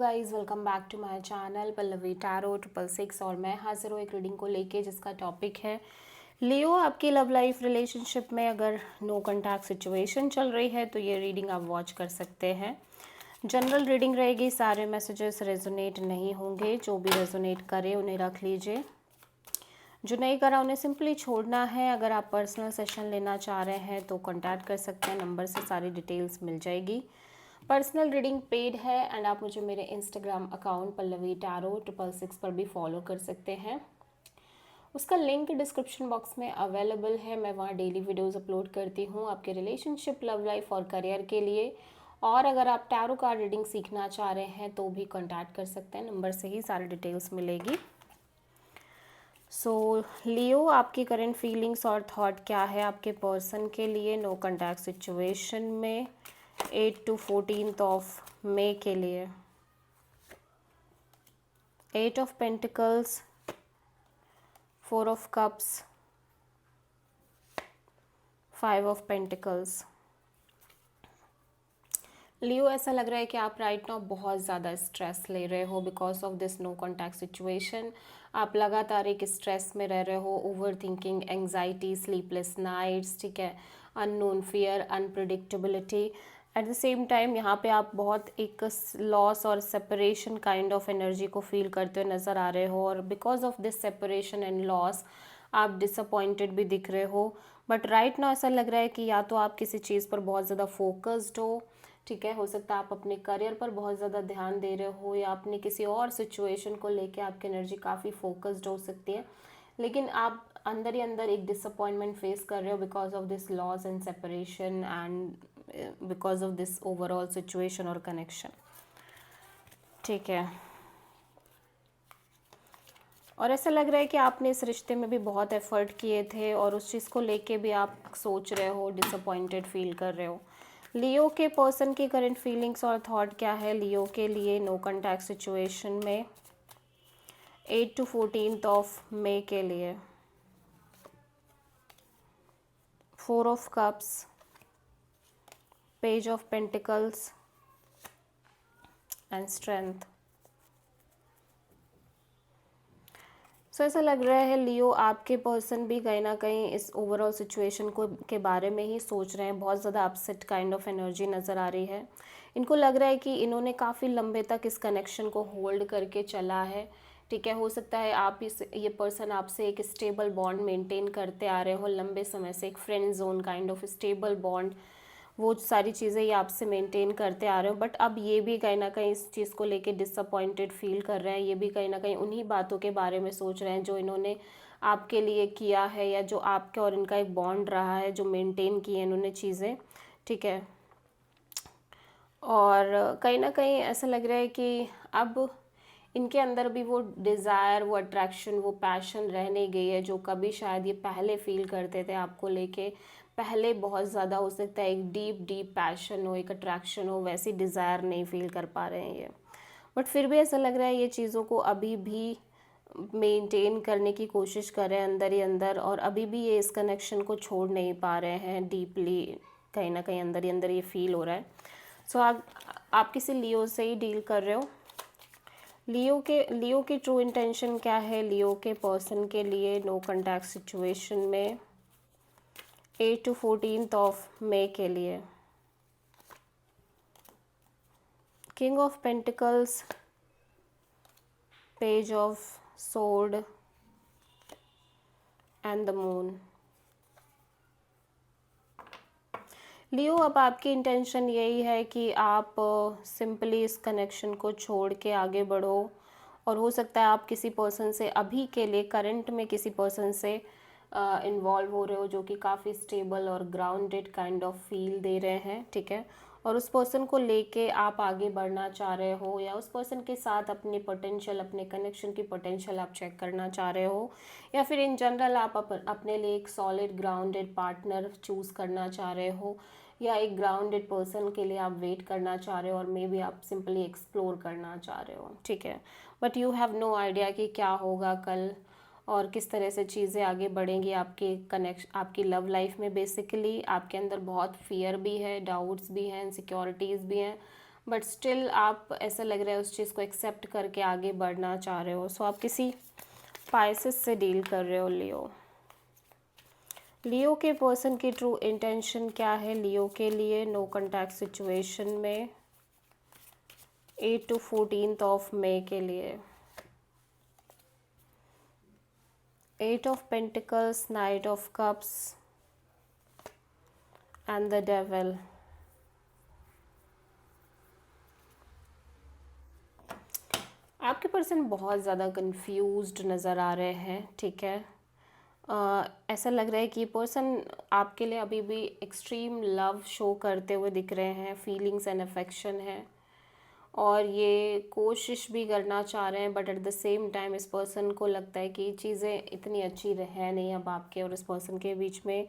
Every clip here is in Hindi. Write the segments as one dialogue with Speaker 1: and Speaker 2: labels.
Speaker 1: Guys welcome back to my channel Pallavi tarot 666 और मैं हाजिर हूँ एक रीडिंग को लेके जिसका टॉपिक है लियो। आपकी लव लाइफ रिलेशनशिप में अगर नो कॉन्टैक्ट सिचुएशन चल रही है तो ये रीडिंग आप वॉच कर सकते हैं। जनरल रीडिंग रहेगी, सारे मैसेजेस रेजोनेट नहीं होंगे। जो भी रेजोनेट करे उन्हें रख लीजिए, जो नहीं करा उन्हें सिंपली छोड़ना है। अगर आप पर्सनल सेशन लेना चाह रहे हैं तो कॉन्टैक्ट कर सकते हैं, नंबर से सारी डिटेल्स मिल जाएगी। पर्सनल रीडिंग पेड है एंड आप मुझे मेरे इंस्टाग्राम अकाउंट पल्लवी टैरो 666 पर भी फॉलो कर सकते हैं। उसका लिंक डिस्क्रिप्शन बॉक्स में अवेलेबल है। मैं वहाँ डेली वीडियोस अपलोड करती हूँ आपके रिलेशनशिप, लव लाइफ और करियर के लिए। और अगर आप टैरो कार्ड रीडिंग सीखना चाह रहे हैं तो भी कॉन्टैक्ट कर सकते हैं, नंबर से ही सारी डिटेल्स मिलेगी। सो लियो, आपकी करंट फीलिंग्स और थॉट क्या है आपके पर्सन के लिए नो कॉन्टैक्ट सिचुएशन में 8 to 14 ऑफ मई के लिए। 8 of pentacles, 4 of cups, 5 of pentacles. Leo, ऐसा लग रहा है कि आप राइट नाउ बहुत ज़्यादा स्ट्रेस ले रहे हो because of this no contact situation. आप लगातार एक स्ट्रेस में रह रहे हो, overthinking, anxiety, sleepless nights, ठीक है, unknown fear, unpredictability. At the same time यहाँ पे आप बहुत एक लॉस और सेपरेशन काइंड ऑफ एनर्जी को फील करते हुए नज़र आ रहे हो, और because of this separation and loss आप डिसअपॉइंटेड भी दिख रहे हो। बट राइट नाउ ऐसा लग रहा है कि या तो आप किसी चीज़ पर बहुत ज़्यादा फोकस्ड हो, ठीक है, हो सकता है आप अपने करियर पर बहुत ज़्यादा ध्यान दे रहे हो, या अपने किसी और सिचुएशन को लेके आपकी एनर्जी काफ़ी फोकस्ड हो सकती है, लेकिन आप अंदर ही अंदर एक डिसअपॉइंटमेंट फेस कर रहे हो because of this loss and separation and because of this overall situation और कनेक्शन, ठीक है। और ऐसा लग रहा है कि आपने इस रिश्ते में भी बहुत एफर्ट किए थे और उस चीज़ को लेके भी आप सोच रहे हो, डिसअपॉइंटेड फील कर रहे हो। लियो के पर्सन की करंट फीलिंग्स और थॉट क्या है लियो के लिए नो कॉन्टैक्ट सिचुएशन में 8 to 14 ऑफ मई के लिए। 4 of cups, page of pentacles and strength. So ऐसा लग रहा है लियो, आपके पर्सन भी कहीं ना कहीं इस ओवरऑल सिचुएशन को के बारे में ही सोच रहे हैं। बहुत ज़्यादा अपसेट काइंड ऑफ एनर्जी नज़र आ रही है। इनको लग रहा है कि इन्होंने काफ़ी लंबे तक इस कनेक्शन को होल्ड करके चला है, ठीक है। हो सकता है आप ये पर्सन आपसे एक स्टेबल बॉन्ड मेंटेन करते आ रहे हो लंबे समय से, एक friend zone kind of stable bond, वो सारी चीज़ें ये आपसे मेंटेन करते आ रहे हो। बट अब ये भी कहीं ना कहीं इस चीज़ को लेके डिसअपॉइंटेड फील कर रहे हैं। ये भी कहीं ना कहीं उन्हीं बातों के बारे में सोच रहे हैं जो इन्होंने आपके लिए किया है, या जो आपके और इनका एक बॉन्ड रहा है, जो मेंटेन की है इन्होंने चीज़ें, ठीक है। और कहीं ना कहीं ऐसा लग रहा है कि अब इनके अंदर भी वो डिज़ायर, वो अट्रैक्शन, वो पैशन रह नहीं गई है जो कभी शायद ये पहले फील करते थे आपको लेके। पहले बहुत ज़्यादा हो सकता है एक डीप डीप पैशन हो, एक अट्रैक्शन हो, वैसी डिज़ायर नहीं फील कर पा रहे हैं ये। बट फिर भी ऐसा लग रहा है ये चीज़ों को अभी भी मेंटेन करने की कोशिश कर रहे हैं अंदर ही अंदर, और अभी भी ये इस कनेक्शन को छोड़ नहीं पा रहे हैं डीपली। कहीं ना कहीं अंदर ही अंदर ये फील हो रहा है। सो आप किसी लियो से ही डील कर रहे हो। लियो की ट्रू इंटेंशन क्या है लियो के पर्सन के लिए नो कॉन्टैक्ट सिचुएशन में 8 to 14 ऑफ मई के लिए। King of pentacles, page of sword and the moon. Leo, अब आपकी इंटेंशन यही है कि आप सिंपली इस कनेक्शन को छोड़ के आगे बढ़ो, और हो सकता है आप किसी पर्सन से अभी के लिए करंट में किसी पर्सन से इन्वॉल्व हो रहे हो जो कि काफ़ी स्टेबल और ग्राउंडेड काइंड ऑफ फील दे रहे हैं, ठीक है। और उस पर्सन को लेके आप आगे बढ़ना चाह रहे हो, या उस पर्सन के साथ अपने पोटेंशियल, अपने कनेक्शन की पोटेंशियल आप चेक करना चाह रहे हो, या फिर इन जनरल आप अपने लिए एक सॉलिड ग्राउंडेड पार्टनर चूज़ करना चाह रहे हो, या एक ग्राउंडेड पर्सन के लिए आप वेट करना चाह रहे हो, और मे बी आप सिंपली एक्सप्लोर करना चाह रहे हो, ठीक है। But you have no idea कि क्या होगा कल और किस तरह से चीज़ें आगे बढ़ेंगी आपकी लव लाइफ में। बेसिकली आपके अंदर बहुत फियर भी है, डाउट्स भी हैं, इनसिक्योरिटीज़ भी हैं, बट स्टिल आप ऐसा लग रहा है उस चीज़ को एक्सेप्ट करके आगे बढ़ना चाह रहे हो। सो आप किसी पाइसेस से डील कर रहे हो लियो। लियो के पर्सन की ट्रू इंटेंशन क्या है लियो के लिए नो कॉन्टैक्ट सिचुएशन में 8 to 14 ऑफ मई के लिए? 8 of Pentacles, Knight of Cups and the Devil. आपके पर्सन बहुत ज़्यादा कंफ्यूज्ड नज़र आ रहे हैं, ठीक है। ऐसा लग रहा है कि पर्सन आपके लिए अभी भी एक्सट्रीम लव शो करते हुए दिख रहे हैं, फीलिंग्स एंड अफेक्शन है, और ये कोशिश भी करना चाह रहे हैं, but at the same time इस पर्सन को लगता है कि चीज़ें इतनी अच्छी है नहीं अब आपके और इस पर्सन के बीच में।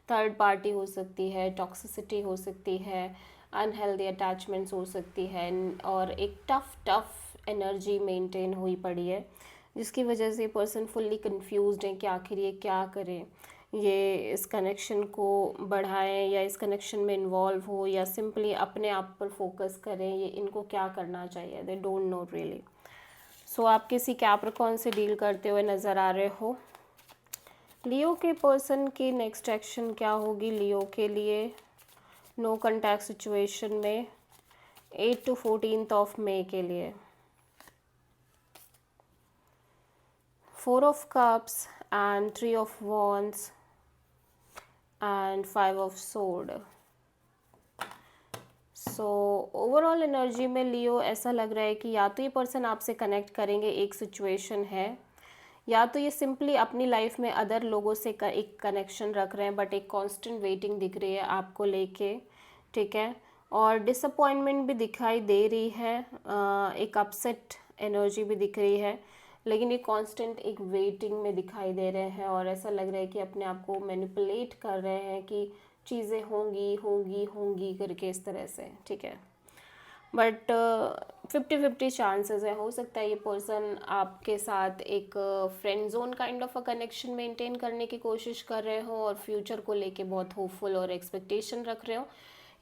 Speaker 1: थर्ड पार्टी हो सकती है, टॉक्सिसिटी हो सकती है, अनहेल्दी अटैचमेंट्स हो सकती है, और एक टफ एनर्जी मेंटेन हुई पड़ी है, जिसकी वजह से पर्सन फुल्ली कंफ्यूज्ड है कि आखिर ये क्या करें, ये इस कनेक्शन को बढ़ाएं या इस कनेक्शन में इन्वॉल्व हो या सिंपली अपने आप पर फोकस करें, ये इनको क्या करना चाहिए, दे डोंट नो रियली। सो आप किसी कैप्रिकॉर्न से डील करते हुए नज़र आ रहे हो। लियो के पर्सन की नेक्स्ट एक्शन क्या होगी लियो के लिए नो कॉन्टैक्ट सिचुएशन में 8 to 14 ऑफ मई के लिए? 4 of Cups and 3 of Wands and 5 of Sword. So overall energy में लियो ऐसा लग रहा है कि या तो ये पर्सन आपसे कनेक्ट करेंगे, एक सिचुएशन है, या तो ये सिंपली अपनी लाइफ में अदर लोगों से एक कनेक्शन रख रहे हैं, बट एक कांस्टेंट वेटिंग दिख रही है आपको लेके, ठीक है। और डिसअपॉइंटमेंट भी दिखाई दे रही है, एक अपसेट एनर्जी भी दिख रही है, लेकिन ये कांस्टेंट एक वेटिंग में दिखाई दे रहे हैं, और ऐसा लग रहा है कि अपने आप को मैनिपुलेट कर रहे हैं कि चीज़ें होंगी होंगी होंगी करके इस तरह से, ठीक है। बट 50-50 चांसेस है, हो सकता है ये पर्सन आपके साथ एक friend zone kind of a connection maintain करने की कोशिश कर रहे हो और फ्यूचर को लेके बहुत होपफुल और एक्सपेक्टेशन रख रहे हो,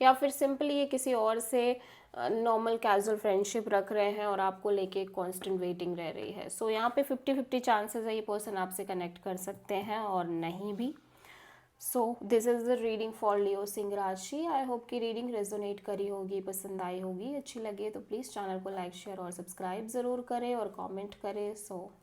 Speaker 1: या फिर सिंपली ये किसी और से नॉर्मल कैजुअल फ्रेंडशिप रख रहे हैं और आपको लेके कांस्टेंट वेटिंग रह रही है। सो यहाँ पे 50-50 चांसेस है ये पर्सन आपसे कनेक्ट कर सकते हैं और नहीं भी। So this is the reading for Leo सिंह राशि। आई होप कि रीडिंग रेजोनेट करी होगी, पसंद आई होगी, अच्छी लगी तो प्लीज़ चैनल को लाइक शेयर और सब्सक्राइब ज़रूर करें और कमेंट करें। सो